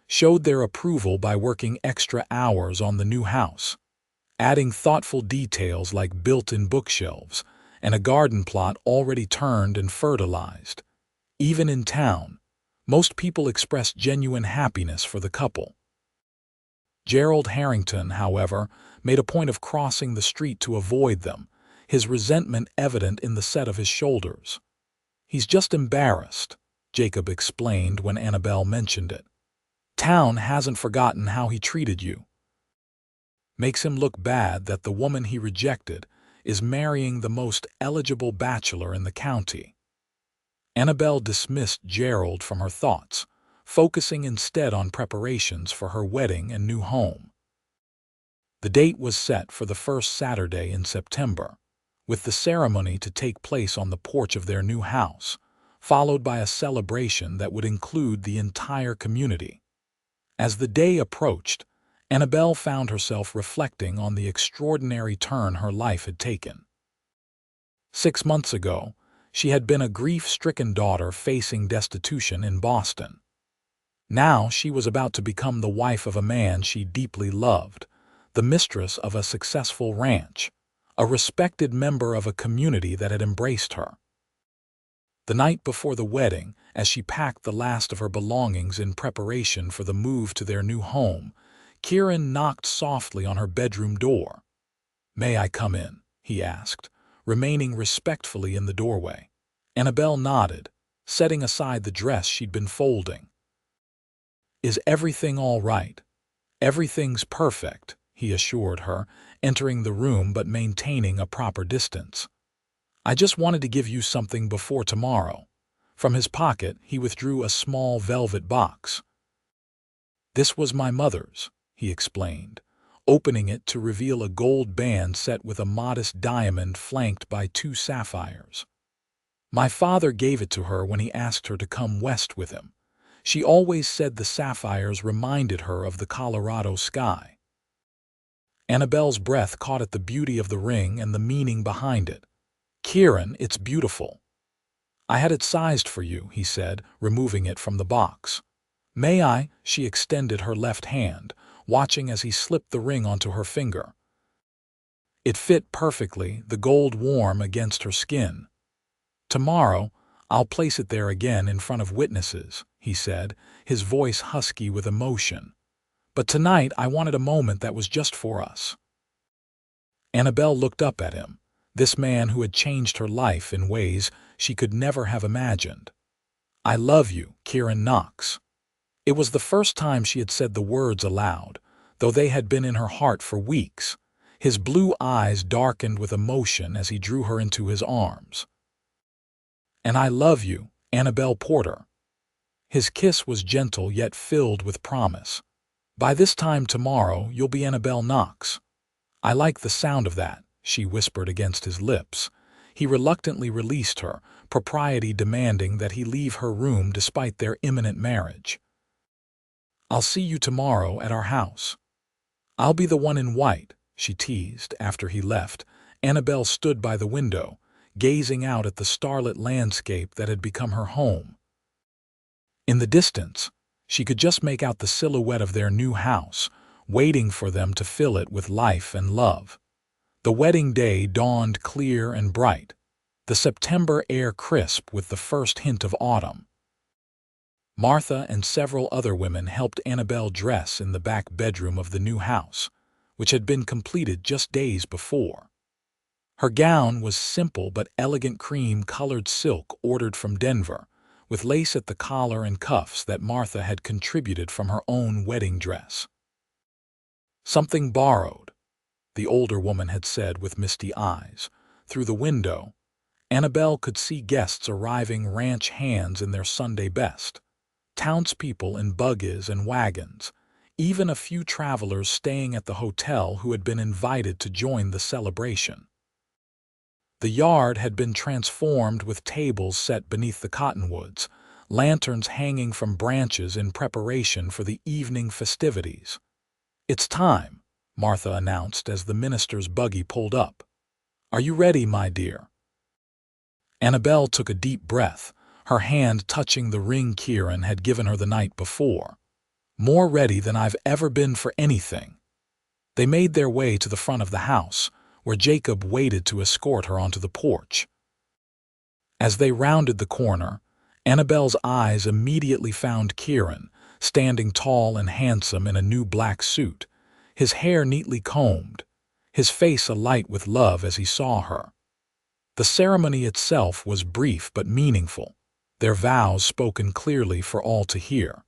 showed their approval by working extra hours on the new house, adding thoughtful details like built-in bookshelves and a garden plot already turned and fertilized. Even in town, most people expressed genuine happiness for the couple. Gerald Harrington, however, made a point of crossing the street to avoid them, his resentment evident in the set of his shoulders. "He's just embarrassed," Jacob explained when Annabelle mentioned it. "Town hasn't forgotten how he treated you. Makes him look bad that the woman he rejected is marrying the most eligible bachelor in the county." Annabelle dismissed Gerald from her thoughts, focusing instead on preparations for her wedding and new home. The date was set for the first Saturday in September, with the ceremony to take place on the porch of their new house, followed by a celebration that would include the entire community. As the day approached, Annabelle found herself reflecting on the extraordinary turn her life had taken. 6 months ago, she had been a grief-stricken daughter facing destitution in Boston. Now she was about to become the wife of a man she deeply loved, the mistress of a successful ranch, a respected member of a community that had embraced her. The night before the wedding, as she packed the last of her belongings in preparation for the move to their new home, Kieran knocked softly on her bedroom door. "May I come in?" he asked, remaining respectfully in the doorway. Annabelle nodded, setting aside the dress she'd been folding. "Is everything all right?" "Everything's perfect," he assured her, entering the room but maintaining a proper distance. "I just wanted to give you something before tomorrow." From his pocket, he withdrew a small velvet box. "This was my mother's," he explained, opening it to reveal a gold band set with a modest diamond flanked by 2 sapphires. "My father gave it to her when he asked her to come west with him. She always said the sapphires reminded her of the Colorado sky." Annabelle's breath caught at the beauty of the ring and the meaning behind it. "Kieran, it's beautiful." "I had it sized for you," he said, removing it from the box. "May I?" She extended her left hand, watching as he slipped the ring onto her finger. It fit perfectly, the gold warm against her skin. "Tomorrow, I'll place it there again in front of witnesses," he said, his voice husky with emotion. "But tonight I wanted a moment that was just for us." Annabelle looked up at him, this man who had changed her life in ways she could never have imagined. "I love you, Kieran Knox." It was the first time she had said the words aloud, though they had been in her heart for weeks. His blue eyes darkened with emotion as he drew her into his arms. "And I love you, Annabelle Porter." His kiss was gentle yet filled with promise. "By this time tomorrow, you'll be Annabelle Knox." "I like the sound of that," she whispered against his lips. He reluctantly released her, propriety demanding that he leave her room despite their imminent marriage. "I'll see you tomorrow at our house." "I'll be the one in white," she teased after he left. Annabelle stood by the window, gazing out at the starlit landscape that had become her home. In the distance, she could just make out the silhouette of their new house, waiting for them to fill it with life and love. The wedding day dawned clear and bright, the September air crisp with the first hint of autumn. Martha and several other women helped Annabelle dress in the back bedroom of the new house, which had been completed just days before. Her gown was simple but elegant cream-colored silk ordered from Denver, with lace at the collar and cuffs that Martha had contributed from her own wedding dress. "Something borrowed," the older woman had said with misty eyes. Through the window, Annabelle could see guests arriving ranch hands in their Sunday best, townspeople in buggies and wagons, even a few travelers staying at the hotel who had been invited to join the celebration. The yard had been transformed with tables set beneath the cottonwoods, lanterns hanging from branches in preparation for the evening festivities. "It's time," Martha announced as the minister's buggy pulled up. "Are you ready, my dear?" Annabelle took a deep breath, her hand touching the ring Kieran had given her the night before. "More ready than I've ever been for anything." They made their way to the front of the house, where Jacob waited to escort her onto the porch. As they rounded the corner, Annabelle's eyes immediately found Kieran, standing tall and handsome in a new black suit, his hair neatly combed, his face alight with love as he saw her. The ceremony itself was brief but meaningful, their vows spoken clearly for all to hear.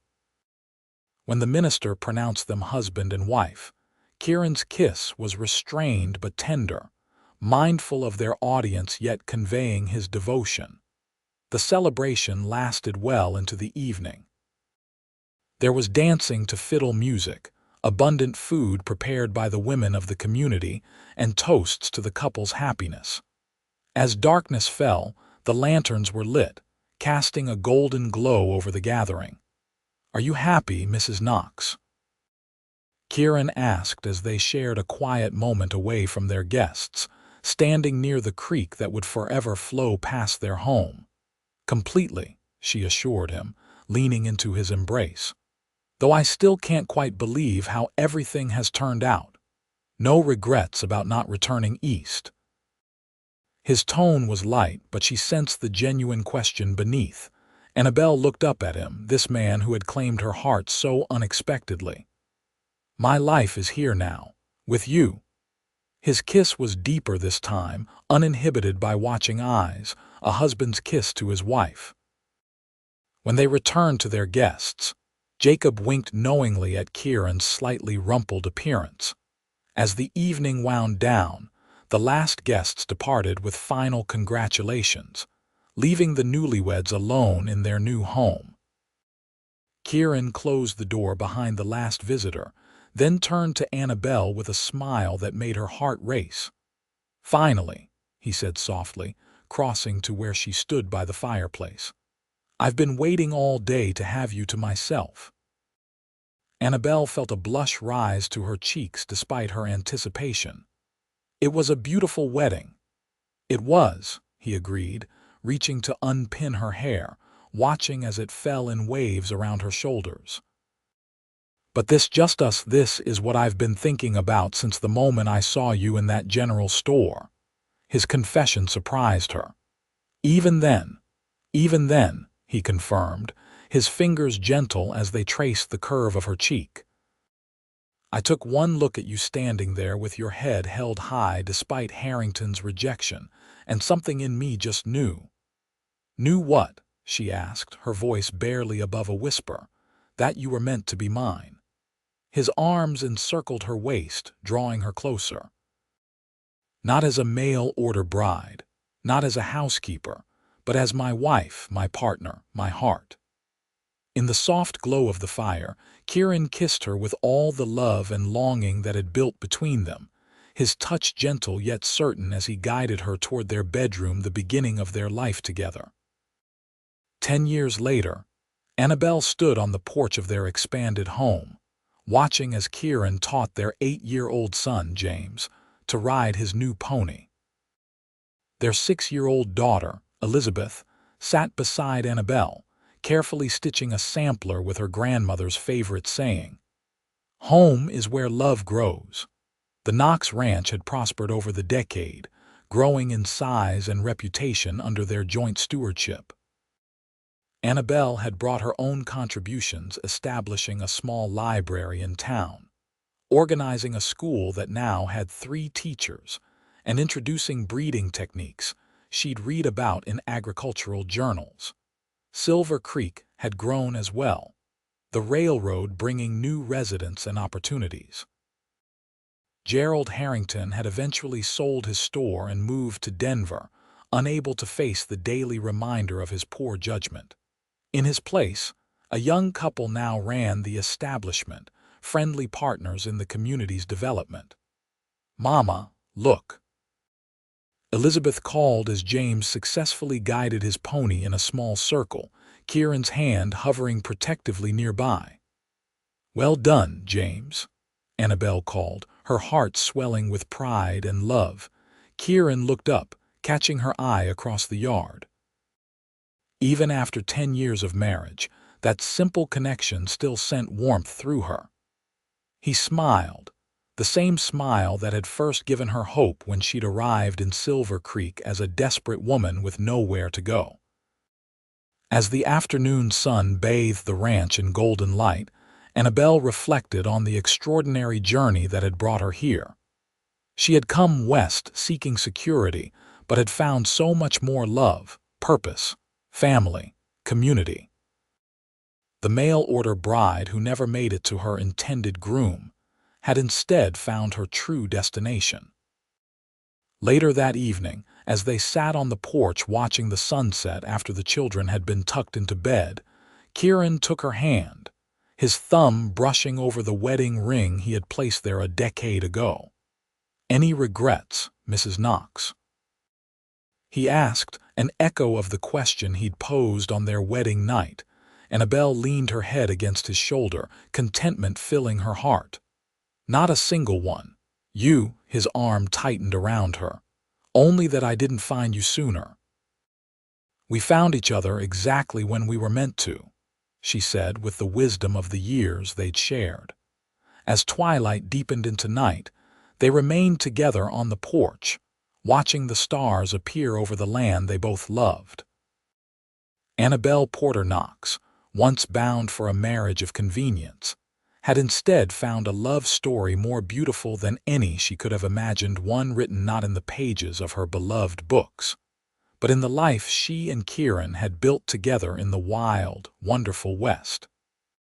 When the minister pronounced them husband and wife, Kieran's kiss was restrained but tender, mindful of their audience yet conveying his devotion. The celebration lasted well into the evening. There was dancing to fiddle music, abundant food prepared by the women of the community, and toasts to the couple's happiness. As darkness fell, the lanterns were lit, casting a golden glow over the gathering. "Are you happy, Mrs. Knox?" Kieran asked as they shared a quiet moment away from their guests, standing near the creek that would forever flow past their home. "Completely," she assured him, leaning into his embrace. "Though I still can't quite believe how everything has turned out. No regrets about not returning east." His tone was light, but she sensed the genuine question beneath. Annabelle looked up at him, this man who had claimed her heart so unexpectedly. "My life is here now, with you." His kiss was deeper this time, uninhibited by watching eyes, a husband's kiss to his wife. When they returned to their guests, Jacob winked knowingly at Kieran's slightly rumpled appearance. As the evening wound down, the last guests departed with final congratulations, leaving the newlyweds alone in their new home. Kieran closed the door behind the last visitor, then turned to Annabelle with a smile that made her heart race. "Finally," he said softly, crossing to where she stood by the fireplace. "I've been waiting all day to have you to myself." Annabelle felt a blush rise to her cheeks despite her anticipation. "It was a beautiful wedding." "It was," he agreed, reaching to unpin her hair, watching as it fell in waves around her shoulders. "But this is what I've been thinking about since the moment I saw you in that general store." His confession surprised her. Even then," he confirmed, his fingers gentle as they traced the curve of her cheek. "I took one look at you standing there with your head held high despite Harrington's rejection, and something in me just knew." "Knew what?" she asked, her voice barely above a whisper. "That you were meant to be mine." His arms encircled her waist, drawing her closer. "Not as a mail-order bride, not as a housekeeper, but as my wife, my partner, my heart." In the soft glow of the fire, Kieran kissed her with all the love and longing that had built between them, his touch gentle yet certain as he guided her toward their bedroom, the beginning of their life together. 10 years later, Annabelle stood on the porch of their expanded home, watching as Kieran taught their 8-year-old son, James, to ride his new pony. Their 6-year-old daughter, Elizabeth, sat beside Annabelle, carefully stitching a sampler with her grandmother's favorite saying. "Home is where love grows." The Knox Ranch had prospered over the decade, growing in size and reputation under their joint stewardship. Annabelle had brought her own contributions, establishing a small library in town, organizing a school that now had 3 teachers, and introducing breeding techniques she'd read about in agricultural journals. Silver Creek had grown as well, the railroad bringing new residents and opportunities. Gerald Harrington had eventually sold his store and moved to Denver, unable to face the daily reminder of his poor judgment. In his place, a young couple now ran the establishment, friendly partners in the community's development. "Mama, look." Elizabeth called as James successfully guided his pony in a small circle, Kieran's hand hovering protectively nearby. "Well done, James," Annabelle called, her heart swelling with pride and love. Kieran looked up, catching her eye across the yard. Even after 10 years of marriage, that simple connection still sent warmth through her. He smiled, the same smile that had first given her hope when she'd arrived in Silver Creek as a desperate woman with nowhere to go. As the afternoon sun bathed the ranch in golden light, Annabelle reflected on the extraordinary journey that had brought her here. She had come west seeking security, but had found so much more love, purpose, family, community. The mail-order bride who never made it to her intended groom had instead found her true destination. Later that evening, as they sat on the porch watching the sunset after the children had been tucked into bed, Kieran took her hand, his thumb brushing over the wedding ring he had placed there a decade ago. "Any regrets, Mrs. Knox?" he asked, an echo of the question he'd posed on their wedding night. Annabelle leaned her head against his shoulder, contentment filling her heart. "Not a single one." His arm tightened around her. "Only that I didn't find you sooner." "We found each other exactly when we were meant to," she said with the wisdom of the years they'd shared. As twilight deepened into night, they remained together on the porch, watching the stars appear over the land they both loved. Annabelle Porter Knox, once bound for a marriage of convenience, had instead found a love story more beautiful than any she could have imagined, one written not in the pages of her beloved books, but in the life she and Kieran had built together in the wild, wonderful West.